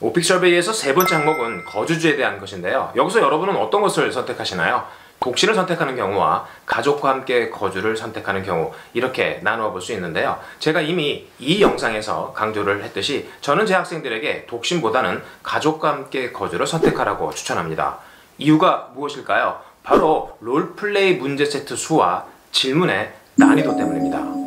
오픽 서베이에서 세 번째 항목은 거주지에 대한 것인데요. 여기서 여러분은 어떤 것을 선택하시나요? 독신을 선택하는 경우와 가족과 함께 거주를 선택하는 경우, 이렇게 나누어 볼 수 있는데요. 제가 이미 이 영상에서 강조를 했듯이 저는 제 학생들에게 독신보다는 가족과 함께 거주를 선택하라고 추천합니다. 이유가 무엇일까요? 바로 롤플레이 문제 세트 수와 질문의 난이도 때문입니다.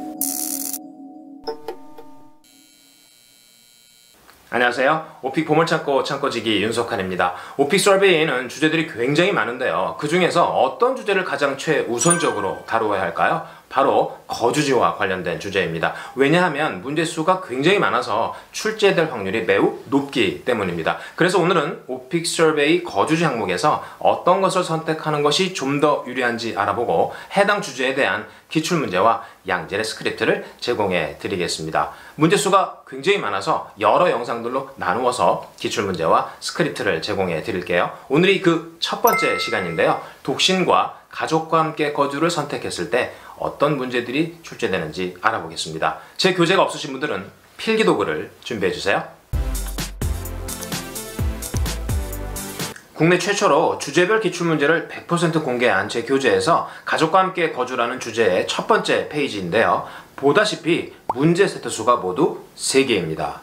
안녕하세요. 오픽 보물창고 창고지기 윤석한입니다. 오픽 서베이에는 주제들이 굉장히 많은데요. 그 중에서 어떤 주제를 가장 최우선적으로 다루어야 할까요? 바로 거주지와 관련된 주제입니다. 왜냐하면 문제수가 굉장히 많아서 출제될 확률이 매우 높기 때문입니다. 그래서 오늘은 오픽 서베이 거주지 항목에서 어떤 것을 선택하는 것이 좀 더 유리한지 알아보고 해당 주제에 대한 기출문제와 양질의 스크립트를 제공해 드리겠습니다. 문제수가 굉장히 많아서 여러 영상들로 나누어서 기출문제와 스크립트를 제공해 드릴게요. 오늘이 그 첫 번째 시간인데요. 독신과 가족과 함께 거주를 선택했을 때 어떤 문제들이 출제되는지 알아보겠습니다. 제 교재가 없으신 분들은 필기도구를 준비해 주세요. 국내 최초로 주제별 기출문제를 100% 공개한 제 교재에서 가족과 함께 거주라는 주제의 첫 번째 페이지인데요. 보다시피 문제 세트 수가 모두 3개입니다.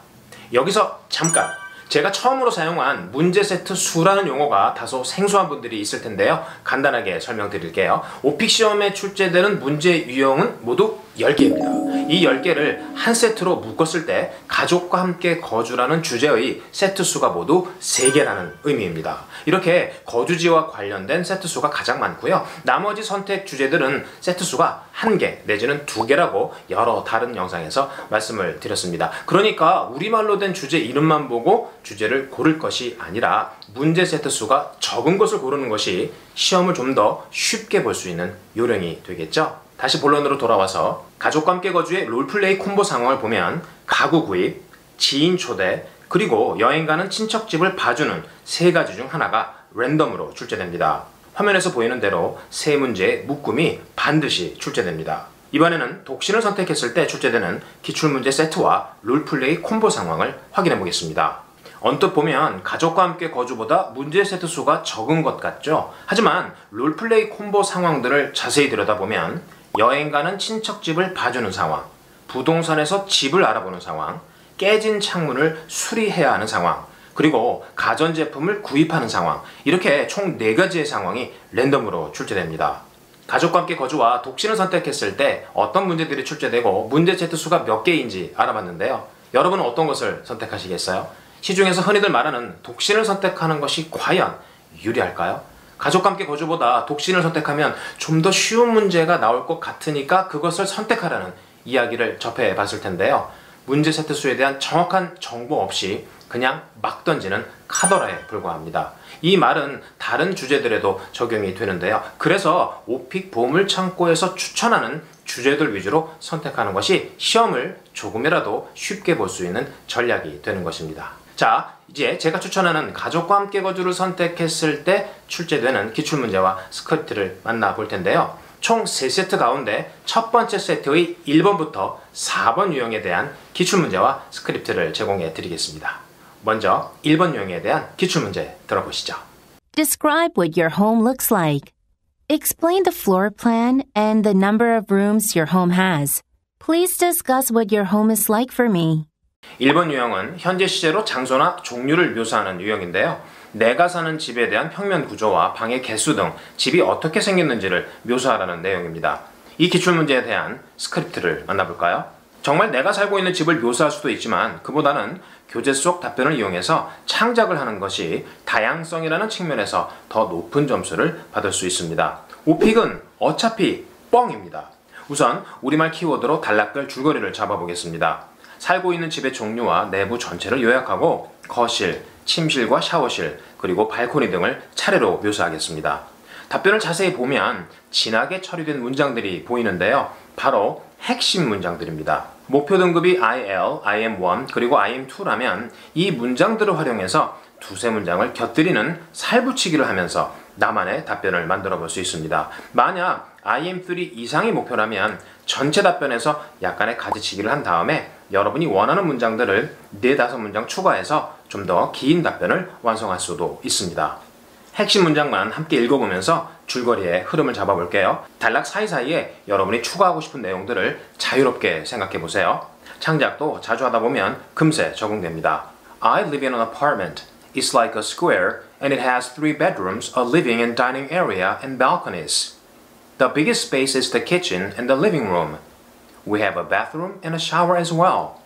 여기서 잠깐! 제가 처음으로 사용한 문제 세트 수라는 용어가 다소 생소한 분들이 있을 텐데요. 간단하게 설명드릴게요. 오픽 시험에 출제되는 문제 유형은 모두 10개입니다. 이 10개를 한 세트로 묶었을 때 가족과 함께 거주라는 주제의 세트 수가 모두 3개라는 의미입니다. 이렇게 거주지와 관련된 세트 수가 가장 많고요. 나머지 선택 주제들은 세트 수가 1개 내지는 2개라고 여러 다른 영상에서 말씀을 드렸습니다. 그러니까 우리말로 된 주제 이름만 보고 주제를 고를 것이 아니라 문제 세트 수가 적은 것을 고르는 것이 시험을 좀 더 쉽게 볼 수 있는 요령이 되겠죠? 다시 본론으로 돌아와서 가족과 함께 거주의 롤플레이 콤보 상황을 보면 가구 구입, 지인 초대, 그리고 여행 가는 친척집을 봐주는 3가지 중 하나가 랜덤으로 출제됩니다. 화면에서 보이는 대로 3문제의 묶음이 반드시 출제됩니다. 이번에는 독신을 선택했을 때 출제되는 기출문제 세트와 롤플레이 콤보 상황을 확인해 보겠습니다. 언뜻 보면 가족과 함께 거주보다 문제 세트 수가 적은 것 같죠? 하지만 롤플레이 콤보 상황들을 자세히 들여다보면 여행 가는 친척집을 봐주는 상황, 부동산에서 집을 알아보는 상황, 깨진 창문을 수리해야 하는 상황, 그리고 가전제품을 구입하는 상황, 이렇게 총 4가지의 상황이 랜덤으로 출제됩니다. 가족과 함께 거주와 독신을 선택했을 때 어떤 문제들이 출제되고 문제 세트 수가 몇 개인지 알아봤는데요. 여러분은 어떤 것을 선택하시겠어요? 시중에서 흔히들 말하는 독신을 선택하는 것이 과연 유리할까요? 가족과 함께 거주보다 독신을 선택하면 좀 더 쉬운 문제가 나올 것 같으니까 그것을 선택하라는 이야기를 접해 봤을 텐데요. 문제 세트 수에 대한 정확한 정보 없이 그냥 막 던지는 카더라에 불과합니다. 이 말은 다른 주제들에도 적용이 되는데요. 그래서 오픽 보물창고에서 추천하는 주제들 위주로 선택하는 것이 시험을 조금이라도 쉽게 볼 수 있는 전략이 되는 것입니다. 자, 이제 제가 추천하는 가족과 함께 거주를 선택했을 때 출제되는 기출문제와 스크립트를 만나볼 텐데요. 총 3세트 가운데 첫 번째 세트의 1번부터 4번 유형에 대한 기출문제와 스크립트를 제공해 드리겠습니다. 먼저 1번 유형에 대한 기출문제 들어보시죠. Describe what your home looks like. Explain the floor plan and the number of rooms your home has. Please discuss what your home is like for me. 1번 유형은 현재 시제로 장소나 종류를 묘사하는 유형인데요. 내가 사는 집에 대한 평면 구조와 방의 개수 등 집이 어떻게 생겼는지를 묘사하라는 내용입니다. 이 기출문제에 대한 스크립트를 만나볼까요? 정말 내가 살고 있는 집을 묘사할 수도 있지만 그보다는 교재 속 답변을 이용해서 창작을 하는 것이 다양성이라는 측면에서 더 높은 점수를 받을 수 있습니다. 오픽은 어차피 뻥입니다. 우선 우리말 키워드로 단락별 줄거리를 잡아보겠습니다. 살고 있는 집의 종류와 내부 전체를 요약하고 거실, 침실과 샤워실, 그리고 발코니 등을 차례로 묘사하겠습니다. 답변을 자세히 보면 진하게 처리된 문장들이 보이는데요. 바로 핵심 문장들입니다. 목표 등급이 IL, IM1, 그리고 IM2라면 이 문장들을 활용해서 두세 문장을 곁들이는 살붙이기를 하면서 나만의 답변을 만들어 볼 수 있습니다. 만약 IM3 이상이 목표라면 전체 답변에서 약간의 가지치기를 한 다음에 여러분이 원하는 문장들을 4-5문장 추가해서 좀 더 긴 답변을 완성할 수도 있습니다. 핵심 문장만 함께 읽어보면서 줄거리의 흐름을 잡아볼게요. 단락 사이사이에 여러분이 추가하고 싶은 내용들을 자유롭게 생각해보세요. 창작도 자주 하다 보면 금세 적응됩니다. I live in an apartment. It's like a square and it has 3 bedrooms, a living and dining area, and balconies. The biggest space is the kitchen and the living room. We have a bathroom and a shower as well.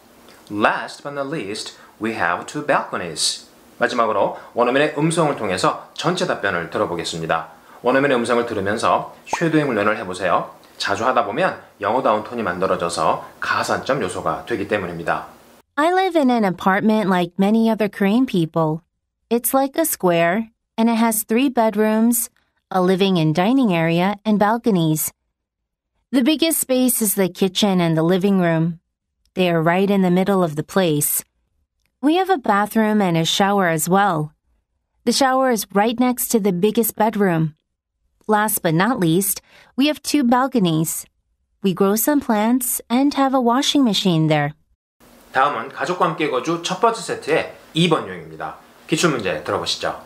Last but not least, we have 2 balconies. 마지막으로 원어민의 음성을 통해서 전체 답변을 들어보겠습니다. 원어민의 음성을 들으면서 쉐도잉 훈련을 해보세요. 자주 하다 보면 영어다운 톤이 만들어져서 가산점 요소가 되기 때문입니다. I live in an apartment like many other Korean people. It's like a square, and it has 3 bedrooms, a living and dining area, and balconies. The biggest space is the kitchen and the living room. They are right in the middle of the place. We have a bathroom and a shower as well. The shower is right next to the biggest bedroom. Last but not least, we have 2 balconies. We grow some plants and have a washing machine there. 다음은 가족과 함께 거주 첫 번째 세트의 2번 유형입니다. 기출문제 들어보시죠.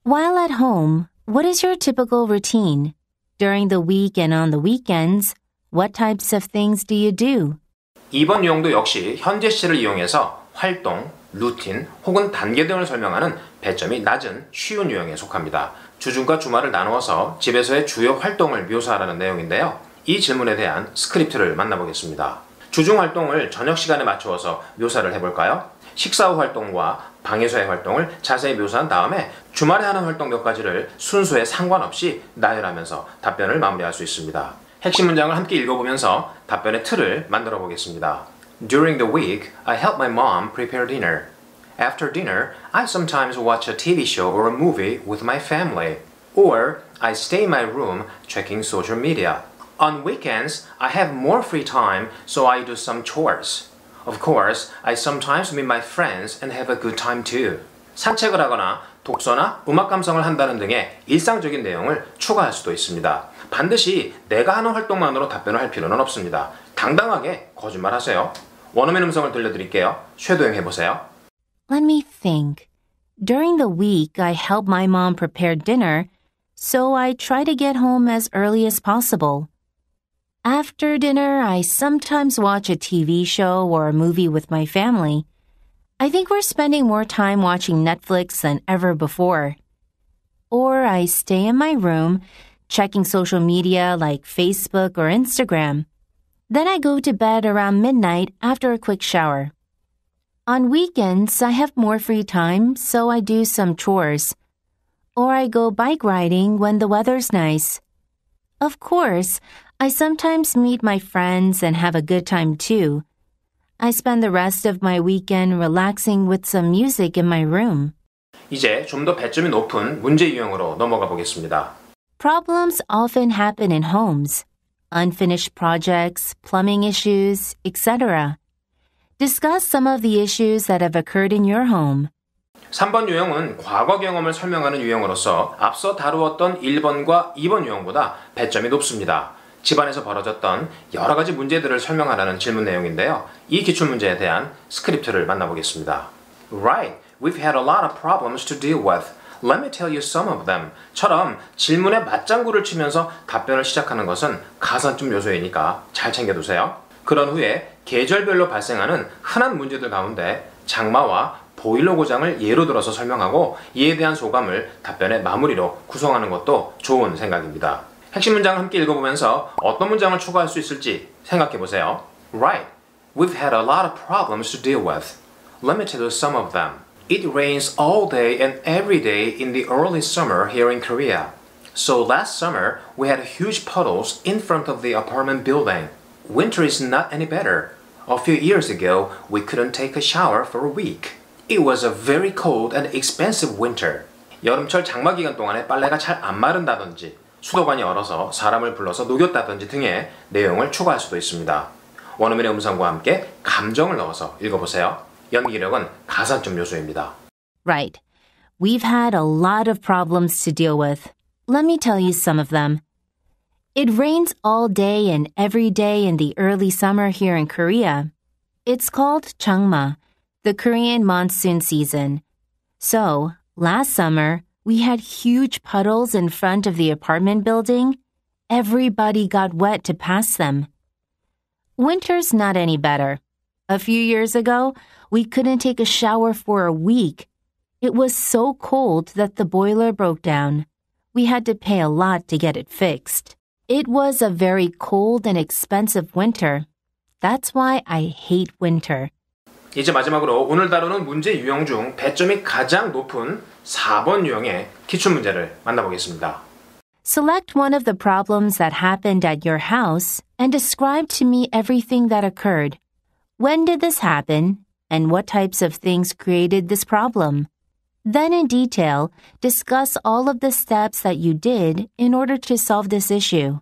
While at home, what is your typical routine? During the week and on the weekends, what types of things do you do? 2번 유형도 역시 현재 시를 이용해서 활동, 루틴 혹은 단계 등을 설명하는 배점이 낮은 쉬운 유형에 속합니다. 주중과 주말을 나누어서 집에서의 주요 활동을 묘사하라는 내용인데요. 이 질문에 대한 스크립트를 만나보겠습니다. 주중 활동을 저녁 시간에 맞추어서 묘사를 해볼까요? 식사 후 활동과 방에서의 활동을 자세히 묘사한 다음에 주말에 하는 활동 몇 가지를 순서에 상관없이 나열하면서 답변을 마무리할 수 있습니다. 핵심 문장을 함께 읽어보면서 답변의 틀을 만들어 보겠습니다. During the week, I help my mom prepare dinner. After dinner, I sometimes watch a TV show or a movie with my family. Or I stay in my room checking social media. On weekends, I have more free time, so I do some chores. Of course, I sometimes meet my friends and have a good time too. 산책을 하거나 독서나 음악 감상을 한다는 등의 일상적인 내용을 추가할 수도 있습니다. 반드시 내가 하는 활동만으로 답변을 할 필요는 없습니다. 당당하게 거짓말하세요. 원어민 음성을 들려드릴게요. 쉐도잉 해보세요. Let me think. During the week, I help my mom prepare dinner, so I try to get home as early as possible. After dinner, I sometimes watch a TV show or a movie with my family. I think we're spending more time watching Netflix than ever before. Or I stay in my room, checking social media like Facebook or Instagram. Then I go to bed around midnight after a quick shower. On weekends, I have more free time, so I do some chores. Or I go bike riding when the weather's nice. Of course, I sometimes meet my friends and have a good time too. I spend the rest of my weekend relaxing with some music in my room. 이제 좀 더 배점이 높은 문제 유형으로 넘어가 보겠습니다. Problems often happen in homes. Unfinished projects, plumbing issues, etc. Discuss some of the issues that have occurred in your home. 3번 유형은 과거 경험을 설명하는 유형으로서 앞서 다루었던 1번과 2번 유형보다 배점이 높습니다. 집안에서 벌어졌던 여러 가지 문제들을 설명하라는 질문 내용인데요. 이 기출문제에 대한 스크립트를 만나보겠습니다. Right, we've had a lot of problems to deal with. Let me tell you some of them. 처럼 질문에 맞장구를 치면서 답변을 시작하는 것은 가산점 요소이니까 잘 챙겨두세요. 그런 후에 계절별로 발생하는 흔한 문제들 가운데 장마와 보일러 고장을 예로 들어서 설명하고 이에 대한 소감을 답변의 마무리로 구성하는 것도 좋은 생각입니다. 핵심 문장을 함께 읽어보면서 어떤 문장을 추가할 수 있을지 생각해보세요. Right, we've had a lot of problems to deal with. Let me tell you some of them. It rains all day and every day in the early summer here in Korea. So last summer, we had huge puddles in front of the apartment building. Winter is not any better. A few years ago, we couldn't take a shower for a week. It was a very cold and expensive winter. 여름철 장마 기간 동안에 빨래가 잘 안 마른다든지 수도관이 얼어서 사람을 불러서 녹였다든지 등의 내용을 추가할 수도 있습니다. 원어민의 음성과 함께 감정을 넣어서 읽어보세요. 연기력은 가산점 요소입니다. Right. We've had a lot of problems to deal with. Let me tell you some of them. It rains all day and every day in the early summer here in Korea. It's called Changma, the Korean monsoon season. So, last summer, we had huge puddles in front of the apartment building. Everybody got wet to pass them. Winter's not any better. A few years ago, we couldn't take a shower for a week. It was so cold that the boiler broke down. We had to pay a lot to get it fixed. It was a very cold and expensive winter. That's why I hate winter. 이제 마지막으로 오늘 다루는 문제 유형 중 배점이 가장 높은 4번 유형의 기출문제를 만나보겠습니다. Select one of the problems that happened at your house and describe to me everything that occurred. When did this happen, and what types of things created this problem? Then in detail, discuss all of the steps that you did in order to solve this issue.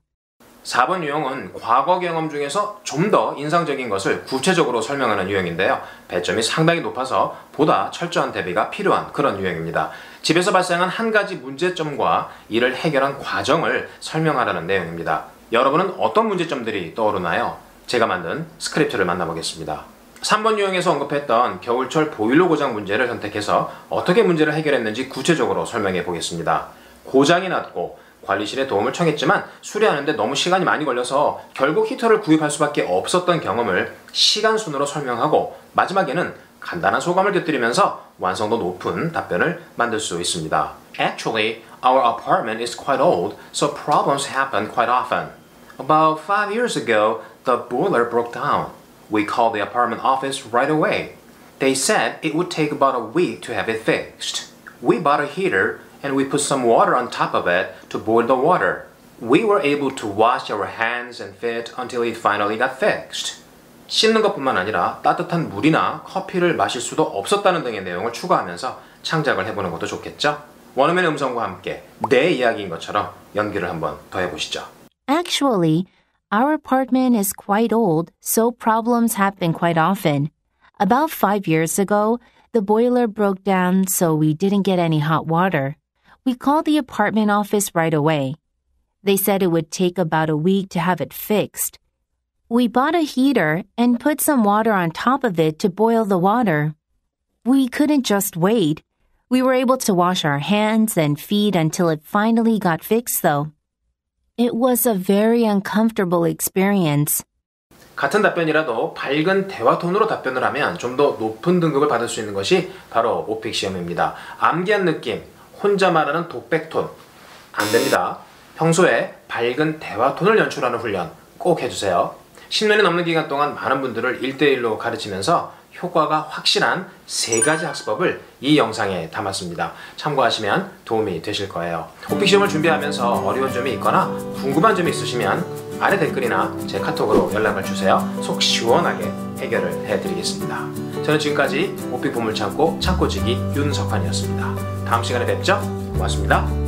4번 유형은 과거 경험 중에서 좀 더 인상적인 것을 구체적으로 설명하는 유형인데요. 배점이 상당히 높아서 보다 철저한 대비가 필요한 그런 유형입니다. 집에서 발생한 한 가지 문제점과 이를 해결한 과정을 설명하라는 내용입니다. 여러분은 어떤 문제점들이 떠오르나요? 제가 만든 스크립트를 만나보겠습니다. 3번 유형에서 언급했던 겨울철 보일러 고장 문제를 선택해서 어떻게 문제를 해결했는지 구체적으로 설명해 보겠습니다. 고장이 났고 관리실에 도움을 청했지만 수리하는데 너무 시간이 많이 걸려서 결국 히터를 구입할 수밖에 없었던 경험을 시간순으로 설명하고 마지막에는 간단한 소감을 곁들이면서 완성도 높은 답변을 만들 수 있습니다. Actually, our apartment is quite old, so problems happen quite often. About 5 years ago, the boiler broke down. We called the apartment office right away. They said it would take about a week to have it fixed. We bought a heater and we put some water on top of it to boil the water. We were able to wash our hands and feet until it finally got fixed. 씻는 것뿐만 아니라 따뜻한 물이나 커피를 마실 수도 없었다는 등의 내용을 추가하면서 창작을 해보는 것도 좋겠죠? 원어민의 음성과 함께 내 이야기인 것처럼 연기를 한번 더 해보시죠. Actually, our apartment is quite old, so problems happen quite often. About 5 years ago, the boiler broke down, so we didn't get any hot water. We called the apartment office right away. They said it would take about a week to have it fixed. We bought a heater and put some water on top of it to boil the water. We couldn't just wait. We were able to wash our hands and feet until it finally got fixed, though. It was a very uncomfortable experience. 같은 답변이라도 밝은 대화 톤으로 답변을 하면 좀 더 높은 등급을 받을 수 있는 것이 바로 오픽 시험입니다. 암기한 느낌, 혼자 말하는 독백 톤, 안 됩니다. 평소에 밝은 대화 톤을 연출하는 훈련 꼭 해주세요. 10년이 넘는 기간 동안 많은 분들을 1대1로 가르치면서 효과가 확실한 3가지 학습법을 이 영상에 담았습니다. 참고하시면 도움이 되실 거예요. 오픽 시험을 준비하면서 어려운 점이 있거나 궁금한 점이 있으시면 아래 댓글이나 제 카톡으로 연락을 주세요. 속 시원하게 해결을 해드리겠습니다. 저는 지금까지 오픽 보물창고 창고지기 윤석환이었습니다. 다음 시간에 뵙죠. 고맙습니다.